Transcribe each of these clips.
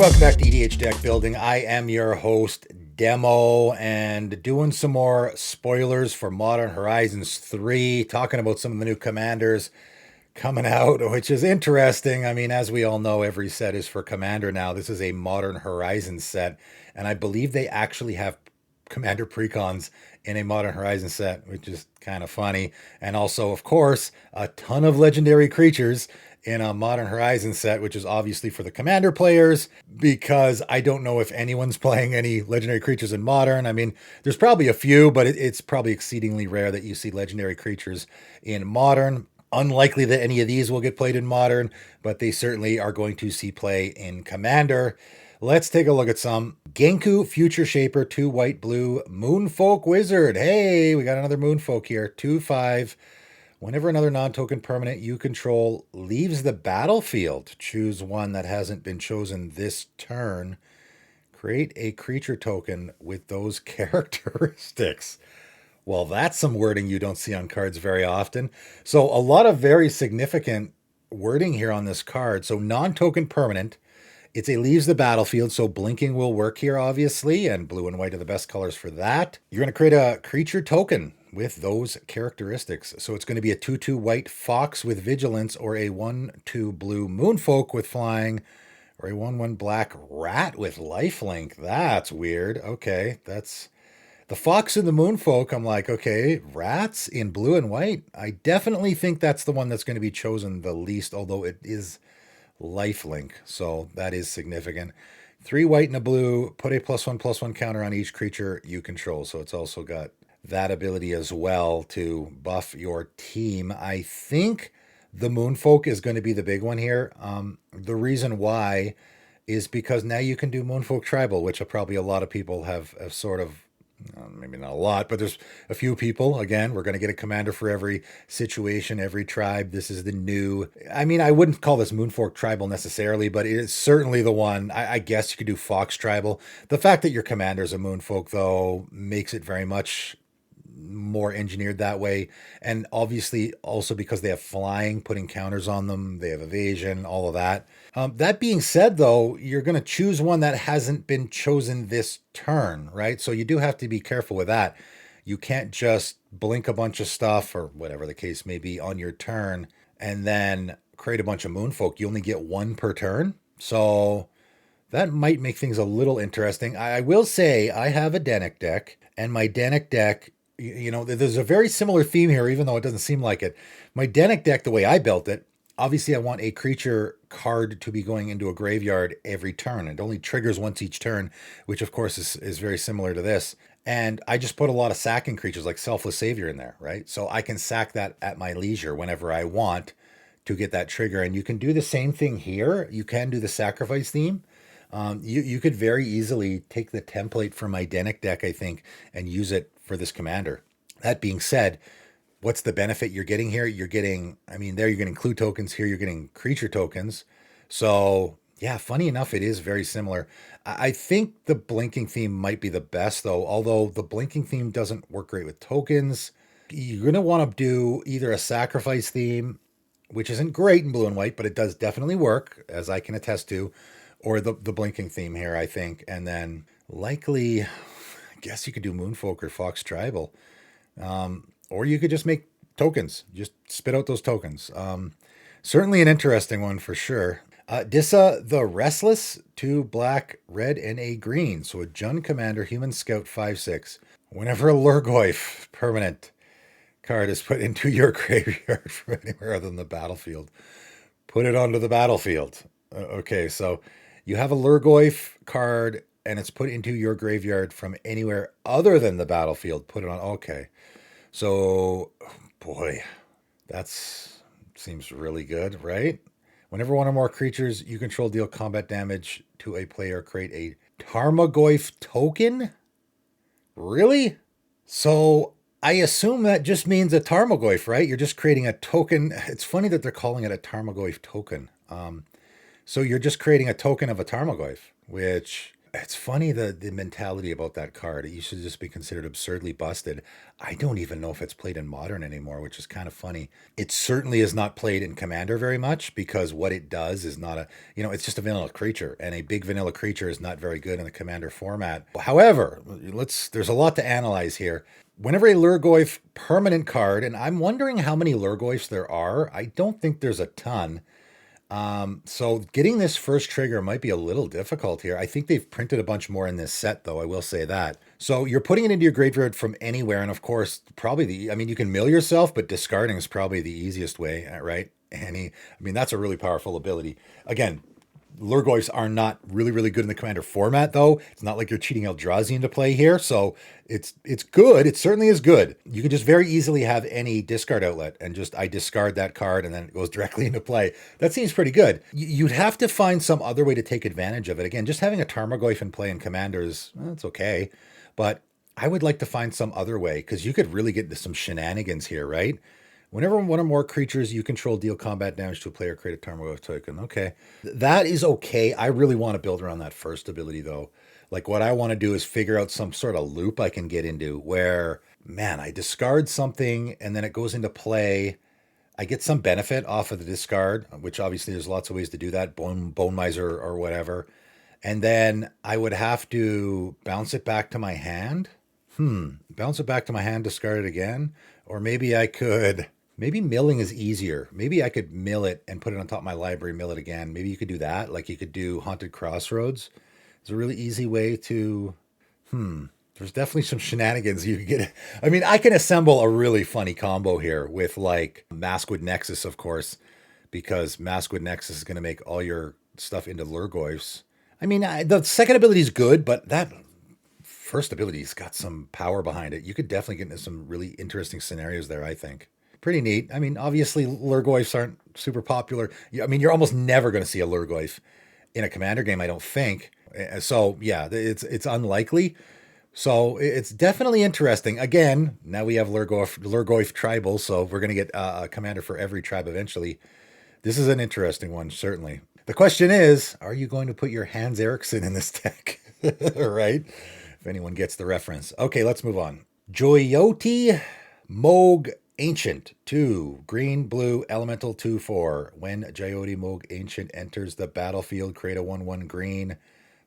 welcome back to EDH Deck Building. I am your host, Demo, and doing some more spoilers for Modern Horizons 3, talking about some of the new commanders coming out, which is interesting. I mean, as we all know, every set is for Commander now. This is a Modern Horizons set, and I believe they actually have Commander precons in a Modern Horizons set, which is kind of funny. And also, of course, a ton of legendary creatures in a Modern Horizons set, which is obviously for the Commander players, because I don't know if anyone's playing any legendary creatures in Modern. I mean, there's probably a few, but it's probably exceedingly rare that you see legendary creatures in Modern. Unlikely that any of these will get played in Modern, but they certainly are going to see play in Commander. Let's take a look at some. Genku, Future Shaper, 2 white, blue, Moonfolk Wizard. Hey, we got another Moonfolk here. 2/5. Whenever another non-token permanent you control leaves the battlefield, choose one that hasn't been chosen this turn. Create a creature token with those characteristics. Well, that's some wording you don't see on cards very often. So a lot of very significant wording here on this card. So non-token permanent. It's a leaves the battlefield, so blinking will work here, obviously, and blue and white are the best colors for that. You're going to create a creature token with those characteristics. So it's going to be a 2/2 white fox with vigilance, or a 1/2 blue moonfolk with flying, or a 1/1 black rat with lifelink. That's weird. Okay, that's the fox and the moonfolk. I'm like, okay, rats in blue and white. I definitely think that's the one that's going to be chosen the least, although it is lifelink, so that is significant. 3 white and a blue, put a +1/+1 counter on each creature you control. So it's also got that ability as well to buff your team. I think the Moonfolk is going to be the big one here. The reason why is because now you can do Moonfolk Tribal, which probably a lot of people have sort of, maybe not a lot, but there's a few people. Again, we're going to get a commander for every situation, every tribe. This is the new, I mean, I wouldn't call this Moonfork Tribal necessarily, but it is certainly the one. I guess you could do Fox Tribal. The fact that your commander is a Moonfolk, though, makes it very much more engineered that way. And obviously also because they have flying, putting counters on them, they have evasion, all of that. That being said, though, you're going to choose one that hasn't been chosen this turn, right? So you do have to be careful with that. You can't just blink a bunch of stuff or whatever the case may be on your turn and then create a bunch of Moonfolk. You only get one per turn. So that might make things a little interesting. I will say I have a Denic deck, and my Denic deck, you know, there's a very similar theme here, even though it doesn't seem like it. My Denic deck, the way I built it, obviously I want a creature card to be going into a graveyard every turn. It only triggers once each turn, which of course is very similar to this. And I just put a lot of sacking creatures like Selfless Savior in there, right? So I can sack that at my leisure whenever I want to get that trigger. And you can do the same thing here. You can do the sacrifice theme. You could very easily take the template from my Denic deck, I think, and use it for this commander. That being said, what's the benefit you're getting here? You're getting, I mean, there you're getting clue tokens. Here you're getting creature tokens. So yeah, funny enough, it is very similar. I think the blinking theme might be the best, though, although the blinking theme doesn't work great with tokens. You're going to want to do either a sacrifice theme, which isn't great in blue and white, but it does definitely work, as I can attest to, or the blinking theme here, I think. And then likely, I guess you could do Moonfolk or Fox Tribal. Or you could just make tokens. Just spit out those tokens. Certainly an interesting one for sure. Disa the Restless, 2 black, red, and a green. So a Jund Commander, Human Scout, 5/6. Whenever a Lurgoyf permanent card is put into your graveyard from anywhere other than the battlefield, put it onto the battlefield. Okay, so you have a Lurgoyf card and it's put into your graveyard from anywhere other than the battlefield. Put it on. Okay. So, boy, that seems really good, right? Whenever one or more creatures you control deal combat damage to a player, create a Tarmogoyf token? Really? So I assume that just means a Tarmogoyf, right? You're just creating a token. It's funny that they're calling it a Tarmogoyf token. So you're just creating a token of a Tarmogoyf, which It's funny the mentality about that card. It used to just be considered absurdly busted. I don't even know if it's played in Modern anymore, which is kind of funny. It certainly is not played in Commander very much because what it does is not a, it's just a vanilla creature, and a big vanilla creature is not very good in the Commander format. However, there's a lot to analyze here. Whenever a Lurgoyf permanent card, and I'm wondering how many Lurgoyfs there are. I don't think there's a ton. So getting this first trigger might be a little difficult here. I think they've printed a bunch more in this set, though. I will say that. So you're putting it into your graveyard from anywhere, and of course, probably you can mill yourself, but discarding is probably the easiest way, right? That's a really powerful ability. Again, Lurgoyfs are not really, really good in the Commander format, though. It's not like you're cheating Eldrazi into play here, so it's good. It certainly is good. You can just very easily have any discard outlet, and just I discard that card, and then it goes directly into play. That seems pretty good. You'd have to find some other way to take advantage of it. Again, just having a Tarmogoyf in play in Commander is it's okay, but I would like to find some other way because you could really get into some shenanigans here, right? Whenever one or more creatures you control deal combat damage to a player, create a Tarmogoyf token. Okay. That is okay. I really want to build around that first ability, though. Like, what I want to do is figure out some sort of loop I can get into where, man, I discard something and then it goes into play. I get some benefit off of the discard, which obviously there's lots of ways to do that, bone miser or whatever. And then I would have to bounce it back to my hand. Bounce it back to my hand, discard it again. Or maybe I could. Maybe milling is easier. Maybe I could mill it and put it on top of my library, mill it again. Maybe you could do that. Like you could do Haunted Crossroads. It's a really easy way to. There's definitely some shenanigans you could get. I can assemble a really funny combo here with like Maskwood Nexus, of course, because Maskwood Nexus is going to make all your stuff into Lurgoyfs. The second ability is good, but that first ability's got some power behind it. You could definitely get into some really interesting scenarios there, I think. Pretty neat. Obviously, Lurgoyfs aren't super popular. You're almost never going to see a Lurgoyf in a Commander game, I don't think. So, yeah, it's unlikely. So, it's definitely interesting. Again, now we have Lurgoyf tribal, so we're going to get a Commander for every tribe eventually. This is an interesting one, certainly. The question is, are you going to put your Hans Eriksson in this deck? Right? If anyone gets the reference. Okay, let's move on. Jyoti Moag Ancient 2, green, blue, elemental 2/4. When Jyoti Moag Ancient enters the battlefield, create a 1/1 green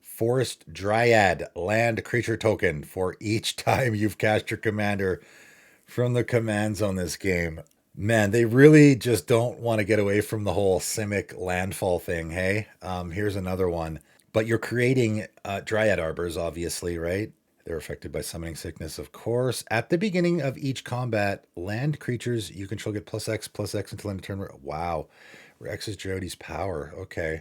forest dryad land creature token for each time you've cast your commander from the command zone this game. Man, they really just don't want to get away from the whole Simic landfall thing, hey? Here's another one. But you're creating dryad arbors, obviously, right? They're affected by summoning sickness, of course. At the beginning of each combat, land creatures you control get +X until end of turn. Wow. Where X is Jody's power. Okay.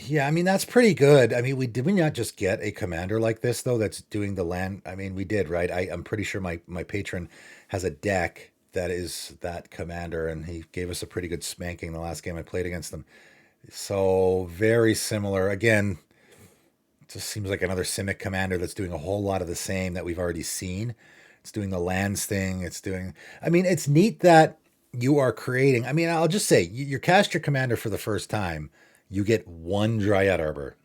Yeah, that's pretty good. Did we not just get a commander like this, though, that's doing the land? We did, right? I'm pretty sure my patron has a deck that is that commander, and he gave us a pretty good spanking the last game I played against them. So, very similar. Again, just seems like another Simic commander that's doing a whole lot of the same that we've already seen. It's doing the lands thing. It's neat that you are creating. I'll just say, you cast your commander for the first time, you get one Dryad Arbor.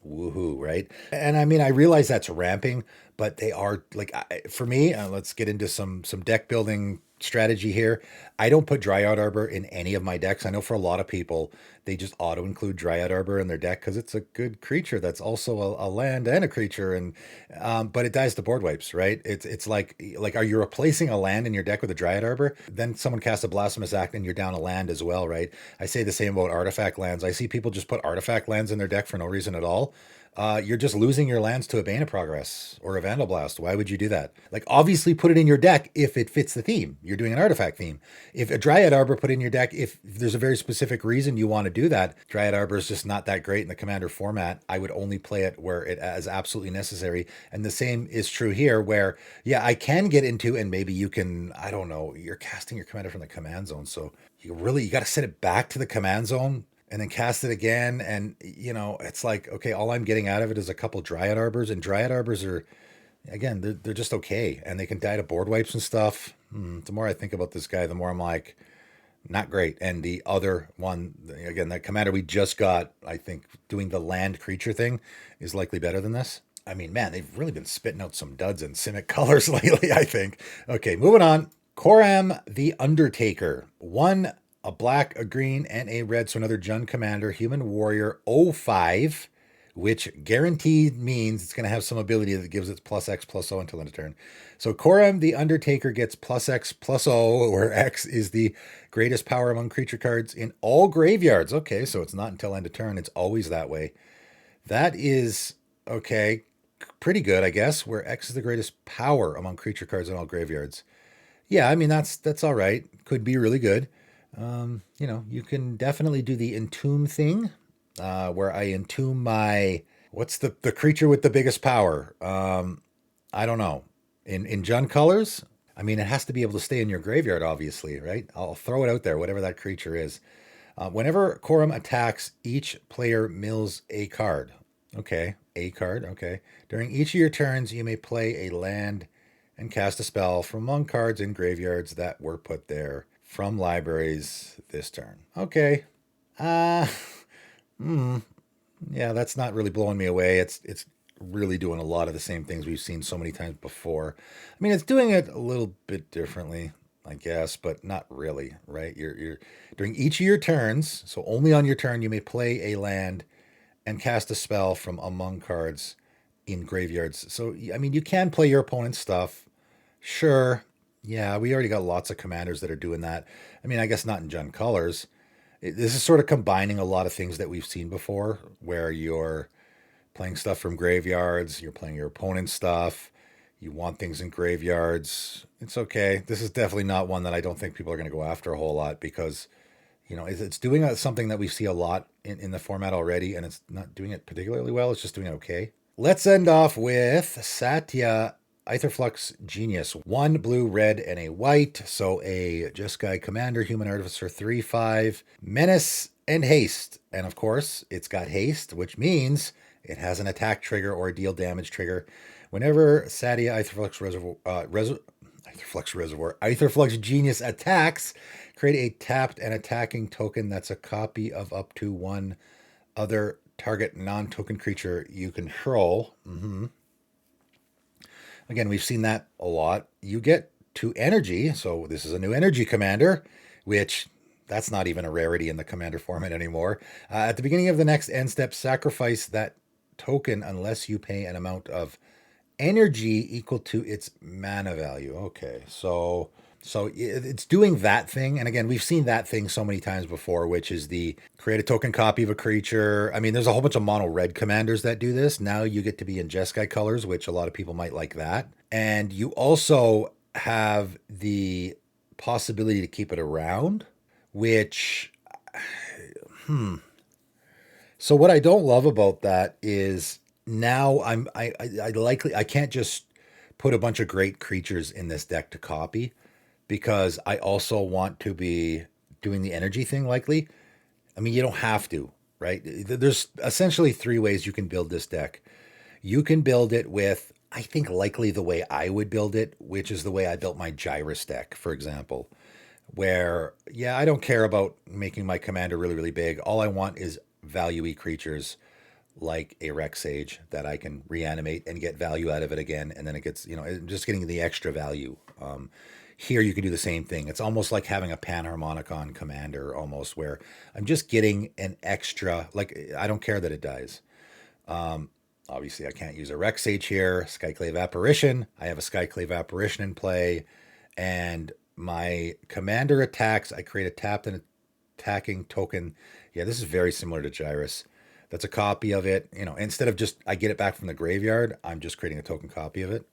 Woohoo, right? And I realize that's ramping, but they are like, for me, let's get into some deck building strategy here. I don't put Dryad Arbor in any of my decks. I know for a lot of people, they just auto include Dryad Arbor in their deck because it's a good creature that's also a land and a creature, and but it dies to board wipes, right? It's like are you replacing a land in your deck with a Dryad Arbor? Then someone casts a Blasphemous Act and you're down a land as well, right? I say the same about artifact lands. I see people just put artifact lands in their deck for no reason at all. You're just losing your lands to a Bane of Progress or a Vandal Blast. Why would you do that? Like, obviously put it in your deck if it fits the theme. You're doing an artifact theme. If a Dryad Arbor, put in your deck if there's a very specific reason you want to do that. Dryad Arbor is just not that great in the Commander format. I would only play it where it is absolutely necessary. And the same is true here where, yeah, I can get into, and maybe you can, I don't know, you're casting your Commander from the command zone. So you got to send it back to the command zone and then cast it again. And, it's like, okay, all I'm getting out of it is a couple Dryad Arbors, and Dryad Arbors are, again, they're just okay. And they can die to board wipes and stuff. The more I think about this guy, the more I'm like, Not great. And the other one, again, that commander we just got, I think doing the land creature thing is likely better than this. I mean, man, they've really been spitting out some duds in Simic colors lately, I think. Okay, moving on. Coram the Undertaker. One, a black, a green, and a red. So another Jund commander, human warrior, 05, which guaranteed means it's going to have some ability that gives it plus X plus O until end of turn. So Coram the Undertaker gets plus X plus O, where X is the greatest power among creature cards in all graveyards. Okay, so it's not until end of turn. It's always that way. That is, okay, pretty good, I guess, where X is the greatest power among creature cards in all graveyards. Yeah, I mean, that's all right. Could be really good. You can definitely do the entomb thing, where I entomb my, what's the creature with the biggest power? I don't know. In Jund colors, I mean, it has to be able to stay in your graveyard, obviously, right? I'll throw it out there, whatever that creature is. Whenever Coram attacks, each player mills a card. Okay, a card, okay. During each of your turns, you may play a land and cast a spell from among cards in graveyards that were put there from libraries this turn. Okay. Uh, yeah, that's not really blowing me away. It's really doing a lot of the same things we've seen so many times before. I mean, it's doing it a little bit differently, I guess, but not really, right? You're during each of your turns, so only on your turn you may play a land and cast a spell from among cards in graveyards. So I mean, you can play your opponent's stuff. Sure. Yeah, we already got lots of commanders that are doing that. I mean, I guess not in Jund colors. This is sort of combining a lot of things that we've seen before, where you're playing stuff from graveyards, you're playing your opponent's stuff, you want things in graveyards. It's okay. This is definitely not one that I don't think people are going to go after a whole lot because, it's doing something that we see a lot in the format already, and it's not doing it particularly well. It's just doing okay. Let's end off with Satya Aetherflux Genius. One blue, red, and a white. So a Jeskai Commander, Human Artificer 3/5, Menace, and Haste. And of course, it's got Haste, which means it has an attack trigger or a deal damage trigger. Whenever Satya Aetherflux Genius attacks, create a tapped and attacking token that's a copy of up to one other target non-token creature you control. Again, we've seen that a lot. You get 2 energy, so this is a new energy commander, which that's not even a rarity in the commander format anymore. At the beginning of the next end step, sacrifice that token unless you pay an amount of energy equal to its mana value. Okay, so it's doing that thing. And again, we've seen that thing so many times before, which is the create a token copy of a creature. I mean, there's a whole bunch of mono red commanders that do this. Now you get to be in Jeskai colors, which a lot of people might like that. And you also have the possibility to keep it around, which, So what I don't love about that is now I can't just put a bunch of great creatures in this deck to copy because I also want to be doing the energy thing likely. I mean, you don't have to, right? There's essentially 3 ways you can build this deck. You can build it with, I think, likely the way I would build it, which is the way I built my Gyrus deck, for example, where, yeah, I don't care about making my commander really, really big. All I want is value-y creatures like a Rex Sage that I can reanimate and get value out of it again. And then it gets, just getting the extra value. Here you can do the same thing. It's almost like having a Panharmonicon commander almost where I'm just getting an extra, like I don't care that it dies. Obviously I can't use a Rex Sage here. Skyclave Apparition. I have a Skyclave Apparition in play and my commander attacks. I create a tapped and attacking token. Yeah, this is very similar to Gyrus. That's a copy of it. Instead of just I get it back from the graveyard, I'm just creating a token copy of it.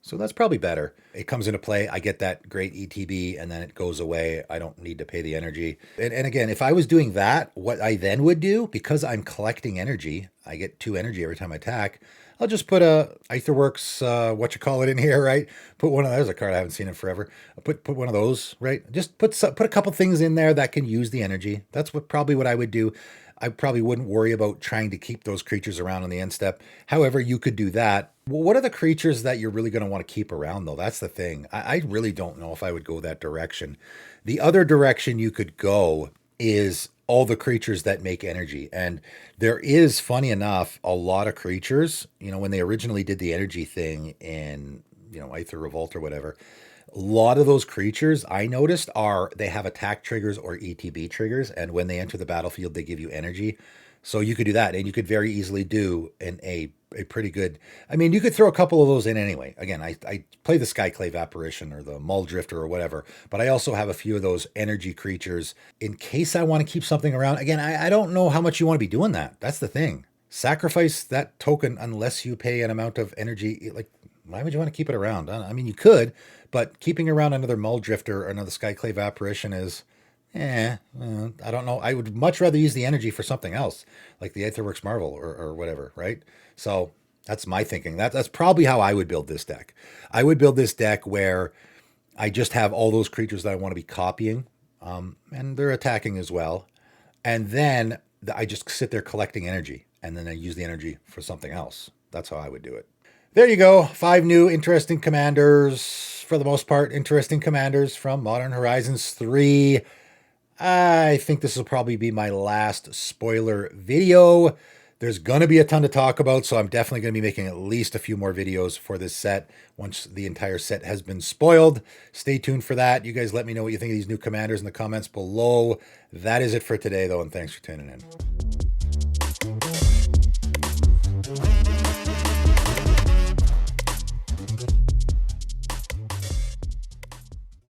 So that's probably better. It comes into play. I get that great ETB and then it goes away. I don't need to pay the energy. And again, if I was doing that, what I then would do, because I'm collecting energy, I get 2 energy every time I attack. I'll just put a Aetherworks, in here, right? Put one of those. A card I haven't seen in forever. Put one of those, right? Just put a couple things in there that can use the energy. That's probably what I would do. I probably wouldn't worry about trying to keep those creatures around on the end step. However, you could do that. Well, what are the creatures that you're really going to want to keep around, though? That's the thing. I really don't know if I would go that direction. The other direction you could go is all the creatures that make energy. And there is, funny enough, a lot of creatures, when they originally did the energy thing in, Aether Revolt or whatever, a lot of those creatures I noticed they have attack triggers or ETB triggers, and when they enter the battlefield, they give you energy. So you could do that, and you could very easily do a pretty good. I mean, you could throw a couple of those in anyway. Again, I play the Skyclave Apparition or the Muldrifter or whatever, but I also have a few of those energy creatures in case I want to keep something around. Again, I don't know how much you want to be doing that. That's the thing. Sacrifice that token unless you pay an amount of energy. Like, why would you want to keep it around? I mean, you could, but keeping around another Muldrifter or another Skyclave Apparition is, I don't know. I would much rather use the energy for something else, like the Aetherworks Marvel or whatever, right? So that's my thinking. That's probably how I would build this deck. I would build this deck where I just have all those creatures that I want to be copying, and they're attacking as well. And then I just sit there collecting energy, and then I use the energy for something else. That's how I would do it. There you go. 5 new interesting commanders, for the most part, interesting commanders from Modern Horizons 3. I think this will probably be my last spoiler video. There's going to be a ton to talk about, so I'm definitely going to be making at least a few more videos for this set once the entire set has been spoiled. Stay tuned for that. You guys let me know what you think of these new commanders in the comments below. That is it for today, though, and thanks for tuning in.